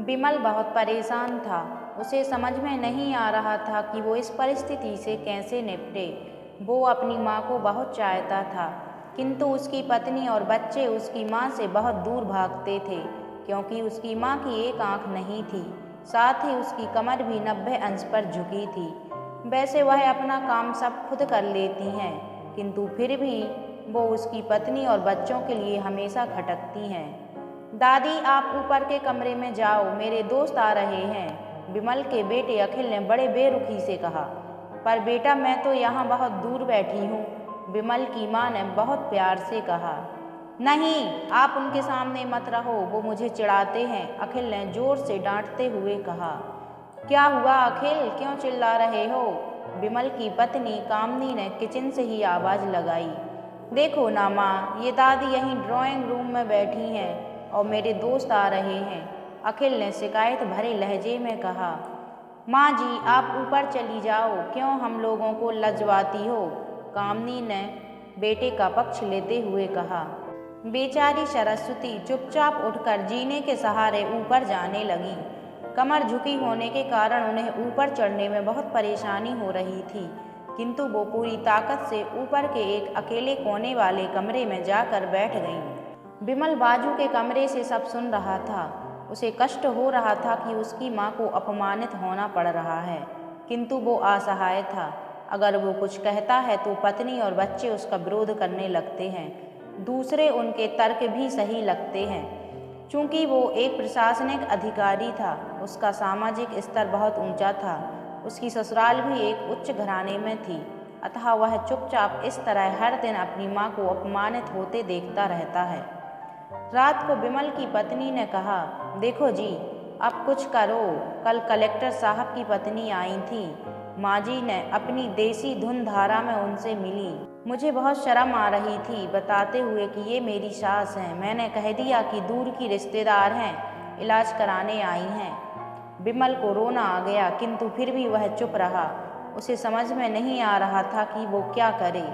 विमल बहुत परेशान था। उसे समझ में नहीं आ रहा था कि वो इस परिस्थिति से कैसे निपटे। वो अपनी माँ को बहुत चाहता था, किंतु उसकी पत्नी और बच्चे उसकी माँ से बहुत दूर भागते थे, क्योंकि उसकी माँ की एक आँख नहीं थी। साथ ही उसकी कमर भी 90 अंश पर झुकी थी। वैसे वह अपना काम सब खुद कर लेती हैं, किंतु फिर भी वो उसकी पत्नी और बच्चों के लिए हमेशा खटकती हैं। दादी, आप ऊपर के कमरे में जाओ, मेरे दोस्त आ रहे हैं, विमल के बेटे अखिल ने बड़े बेरुखी से कहा। पर बेटा, मैं तो यहाँ बहुत दूर बैठी हूँ, विमल की माँ ने बहुत प्यार से कहा। नहीं, आप उनके सामने मत रहो, वो मुझे चिढ़ाते हैं, अखिल ने जोर से डांटते हुए कहा। क्या हुआ अखिल, क्यों चिल्ला रहे हो? विमल की पत्नी कामनी ने किचन से ही आवाज़ लगाई। देखो ना माँ, ये दादी यहीं ड्राइंग रूम में बैठी हैं और मेरे दोस्त आ रहे हैं, अखिल ने शिकायत भरे लहजे में कहा। माँ जी, आप ऊपर चली जाओ, क्यों हम लोगों को लजवाती हो? कामनी ने बेटे का पक्ष लेते हुए कहा। बेचारी सरस्वती चुपचाप उठकर जीने के सहारे ऊपर जाने लगी। कमर झुकी होने के कारण उन्हें ऊपर चढ़ने में बहुत परेशानी हो रही थी, किंतु वो पूरी ताकत से ऊपर के एक अकेले कोने वाले कमरे में जाकर बैठ गईं। विमल बाजू के कमरे से सब सुन रहा था। उसे कष्ट हो रहा था कि उसकी माँ को अपमानित होना पड़ रहा है, किंतु वो असहाय था। अगर वो कुछ कहता है तो पत्नी और बच्चे उसका विरोध करने लगते हैं। दूसरे उनके तर्क भी सही लगते हैं। चूँकि वो एक प्रशासनिक अधिकारी था, उसका सामाजिक स्तर बहुत ऊंचा था। उसकी ससुराल भी एक उच्च घराने में थी, अतः वह चुपचाप इस तरह हर दिन अपनी माँ को अपमानित होते देखता रहता है। रात को विमल की पत्नी ने कहा, देखो जी, अब कुछ करो। कल कलेक्टर साहब की पत्नी आई थी, माँ जी ने अपनी देसी धुन धारा में उनसे मिली। मुझे बहुत शर्म आ रही थी, बताते हुए कि ये मेरी सास हैं। मैंने कह दिया कि दूर की रिश्तेदार हैं, इलाज कराने आई हैं। विमल को रोना आ गया, किंतु फिर भी वह चुप रहा। उसे समझ में नहीं आ रहा था कि वो क्या करे।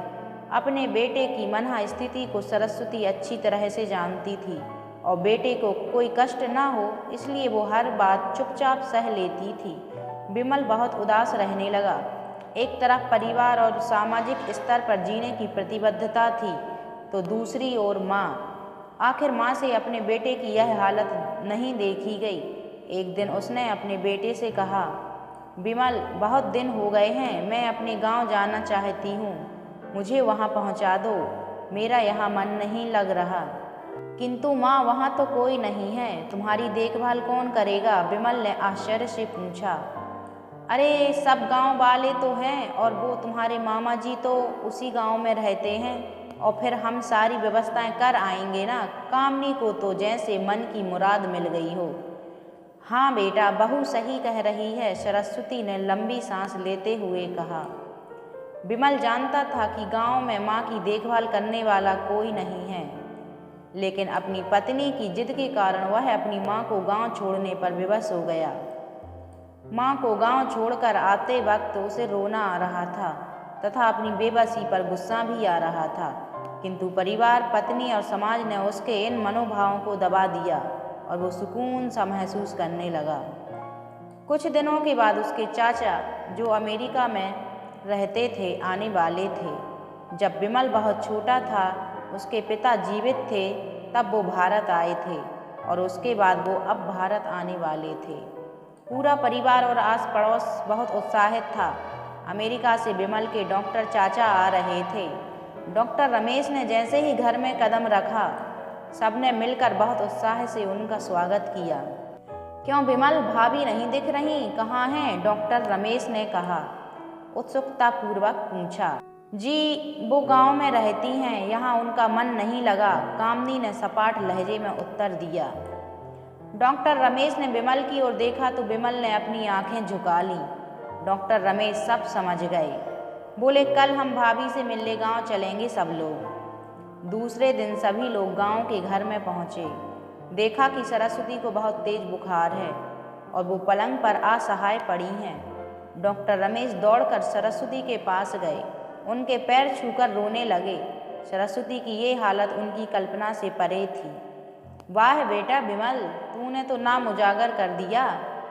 अपने बेटे की मनः स्थिति को सरस्वती अच्छी तरह से जानती थी और बेटे को कोई कष्ट ना हो, इसलिए वो हर बात चुपचाप सह लेती थी। विमल बहुत उदास रहने लगा। एक तरफ परिवार और सामाजिक स्तर पर जीने की प्रतिबद्धता थी, तो दूसरी ओर माँ। आखिर माँ से अपने बेटे की यह हालत नहीं देखी गई। एक दिन उसने अपने बेटे से कहा, विमल, बहुत दिन हो गए हैं, मैं अपने गांव जाना चाहती हूँ, मुझे वहाँ पहुँचा दो, मेरा यहाँ मन नहीं लग रहा। किंतु माँ, वहाँ तो कोई नहीं है, तुम्हारी देखभाल कौन करेगा? विमल ने आश्चर्य से पूछा। अरे, सब गांव वाले तो हैं, और वो तुम्हारे मामा जी तो उसी गांव में रहते हैं, और फिर हम सारी व्यवस्थाएं कर आएंगे ना। कामनी को तो जैसे मन की मुराद मिल गई हो। हाँ बेटा, बहू सही कह रही है, सरस्वती ने लंबी सांस लेते हुए कहा। विमल जानता था कि गांव में माँ की देखभाल करने वाला कोई नहीं है, लेकिन अपनी पत्नी की जिद के कारण वह अपनी माँ को गांव छोड़ने पर विवश हो गया। माँ को गांव छोड़कर आते वक्त उसे रोना आ रहा था तथा अपनी बेबसी पर गुस्सा भी आ रहा था, किंतु परिवार, पत्नी और समाज ने उसके इन मनोभावों को दबा दिया और वो सुकून सा महसूस करने लगा। कुछ दिनों के बाद उसके चाचा, जो अमेरिका में रहते थे, आने वाले थे। जब विमल बहुत छोटा था, उसके पिता जीवित थे, तब वो भारत आए थे और उसके बाद वो अब भारत आने वाले थे। पूरा परिवार और आस पड़ोस बहुत उत्साहित था। अमेरिका से विमल के डॉक्टर चाचा आ रहे थे। डॉक्टर रमेश ने जैसे ही घर में कदम रखा, सबने मिलकर बहुत उत्साह से उनका स्वागत किया। क्यों विमल, भाभी नहीं दिख रही, कहाँ हैं? डॉक्टर रमेश ने कहा, उत्सुकता पूर्वक पूछा। जी, वो गांव में रहती हैं, यहाँ उनका मन नहीं लगा, कामनी ने सपाट लहजे में उत्तर दिया। डॉक्टर रमेश ने विमल की ओर देखा तो विमल ने अपनी आंखें झुका लीं। डॉक्टर रमेश सब समझ गए। बोले, कल हम भाभी से मिलने गांव चलेंगे सब लोग। दूसरे दिन सभी लोग गांव के घर में पहुंचे। देखा कि सरस्वती को बहुत तेज बुखार है और वो पलंग पर असहाय पड़ी हैं। डॉक्टर रमेश दौड़कर सरस्वती के पास गए, उनके पैर छूकर रोने लगे। सरस्वती की ये हालत उनकी कल्पना से परे थी। वाह बेटा विमल, तूने तो नाम उजागर कर दिया।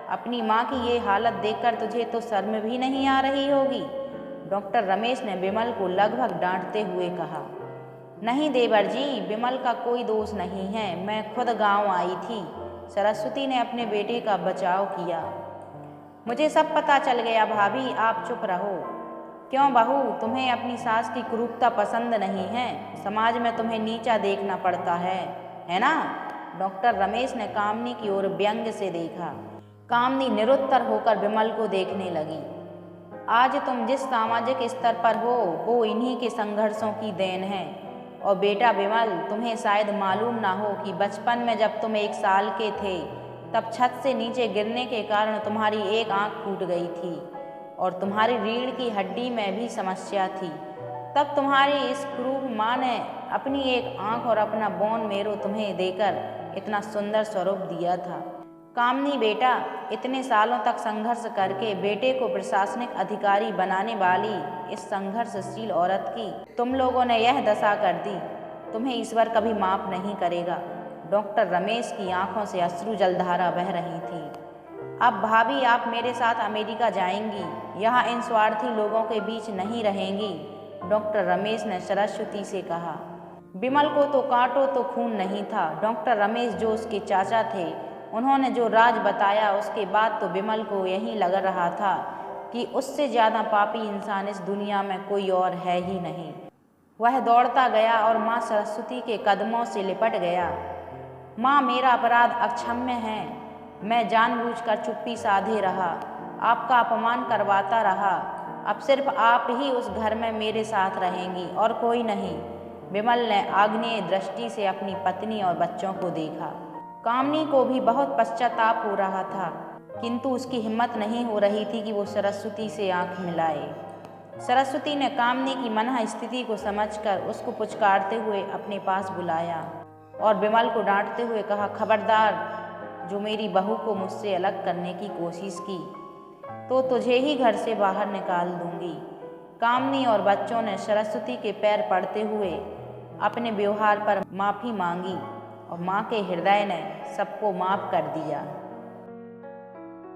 अपनी माँ की ये हालत देखकर तुझे तो शर्म भी नहीं आ रही होगी। डॉक्टर रमेश ने विमल को लगभग डांटते हुए कहा। नहीं देवर जी, विमल का कोई दोष नहीं है, मैं खुद गांव आई थी। सरस्वती ने अपने बेटे का बचाव किया। मुझे सब पता चल गया भाभी, आप चुप रहो। क्यों बहू, तुम्हें अपनी सास की क्रूरता पसंद नहीं है? समाज में तुम्हें नीचा देखना पड़ता है ना? डॉक्टर रमेश ने कामनी की ओर व्यंग्य से देखा। कामनी निरुत्तर होकर विमल को देखने लगी। आज तुम जिस सामाजिक स्तर पर हो वो इन्हीं के संघर्षों की देन है। और बेटा विमल, तुम्हें शायद मालूम ना हो कि बचपन में जब तुम 1 साल के थे तब छत से नीचे गिरने के कारण तुम्हारी एक आंख फूट गई थी और तुम्हारी रीढ़ की हड्डी में भी समस्या थी। तब तुम्हारी इस क्रूर माँ ने अपनी एक आंख और अपना बोन मेरो तुम्हें देकर इतना सुंदर स्वरूप दिया था। कामनी बेटा, इतने सालों तक संघर्ष करके बेटे को प्रशासनिक अधिकारी बनाने वाली इस संघर्षशील औरत की तुम लोगों ने यह दशा कर दी। तुम्हें ईश्वर कभी माफ नहीं करेगा। डॉक्टर रमेश की आंखों से अश्रु जलधारा बह रही थी। अब भाभी, आप मेरे साथ अमेरिका जाएंगी, यहाँ इन स्वार्थी लोगों के बीच नहीं रहेंगी। डॉक्टर रमेश ने सरस्वती से कहा। विमल को तो कांटो तो खून नहीं था। डॉक्टर रमेश जो उसके चाचा थे, उन्होंने जो राज बताया उसके बाद तो विमल को यही लग रहा था कि उससे ज़्यादा पापी इंसान इस दुनिया में कोई और है ही नहीं। वह दौड़ता गया और माँ सरस्वती के कदमों से लिपट गया। माँ, मेरा अपराध अक्षम्य है। मैं जानबूझकर चुप्पी साधे रहा, आपका अपमान करवाता रहा। अब सिर्फ आप ही उस घर में मेरे साथ रहेंगी और कोई नहीं। विमल ने आग्नेय दृष्टि से अपनी पत्नी और बच्चों को देखा। कामनी को भी बहुत पश्चाताप हो रहा था, किंतु उसकी हिम्मत नहीं हो रही थी कि वो सरस्वती से आंख मिलाए। सरस्वती ने कामनी की मनः स्थिति को समझकर उसको पुचकारते हुए अपने पास बुलाया और विमल को डांटते हुए कहा, खबरदार, जो मेरी बहू को मुझसे अलग करने की कोशिश की तो तुझे ही घर से बाहर निकाल दूंगी। कामनी और बच्चों ने सरस्वती के पैर पड़ते हुए अपने व्यवहार पर माफ़ी मांगी और माँ के हृदय ने सबको माफ़ कर दिया।